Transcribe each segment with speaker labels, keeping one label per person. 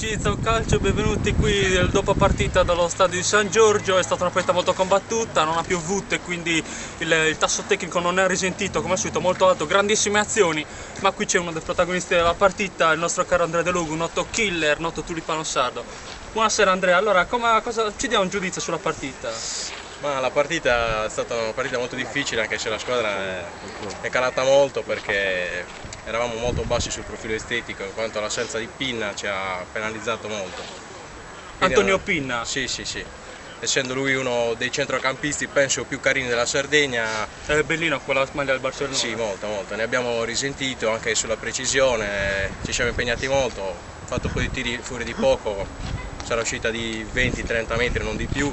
Speaker 1: amici di Zoom Calcio, benvenuti qui dopo partita dallo stadio di San Giorgio. È stata una partita molto combattuta, non ha piovuto e quindi il tasso tecnico non è risentito, come al solito molto alto, grandissime azioni, ma qui c'è uno dei protagonisti della partita, il nostro caro Andrea De Lugo, un noto killer, noto tulipano sardo. Buonasera Andrea, allora cosa ci dia un giudizio sulla partita?
Speaker 2: Ma la partita è stata una partita molto difficile, anche se la squadra è calata molto perché eravamo molto bassi sul profilo estetico, in quanto l'assenza di Pinna ci ha penalizzato molto. Quindi,
Speaker 1: Antonio Pinna?
Speaker 2: Sì, essendo lui uno dei centrocampisti penso più carini della Sardegna.
Speaker 1: È bellino quella maglia del Barcellona?
Speaker 2: Sì, molto, ne abbiamo risentito anche sulla precisione, ci siamo impegnati molto, ho fatto un po' di tiri fuori di poco, sarà uscita di 20-30 metri, non di più.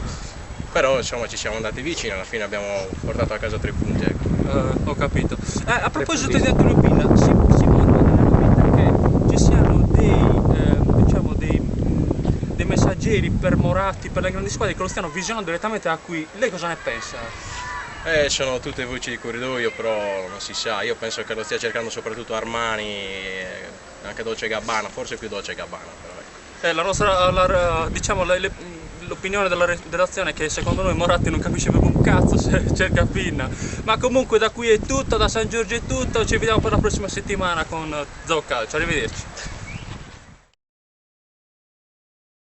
Speaker 2: Però insomma ci siamo andati vicini, alla fine abbiamo portato a casa 3 punti.
Speaker 1: Ho capito. A proposito di Antonio Pinna, si nota nell'ambiente che ci siano dei messaggeri permorati per le grandi squadre che lo stiano visionando direttamente da qui. Lei cosa ne pensa?
Speaker 2: Sono tutte voci di corridoio, però non si sa, io penso che lo stia cercando soprattutto Armani, anche Dolce & Gabbana, forse più Dolce & Gabbana. Però,
Speaker 1: diciamo, l'opinione della redazione è che secondo noi Moratti non capisce proprio un cazzo se cerca Pinna. Ma comunque da qui è tutto, da San Giorgio è tutto, ci vediamo per la prossima settimana con Zoom Calcio, arrivederci.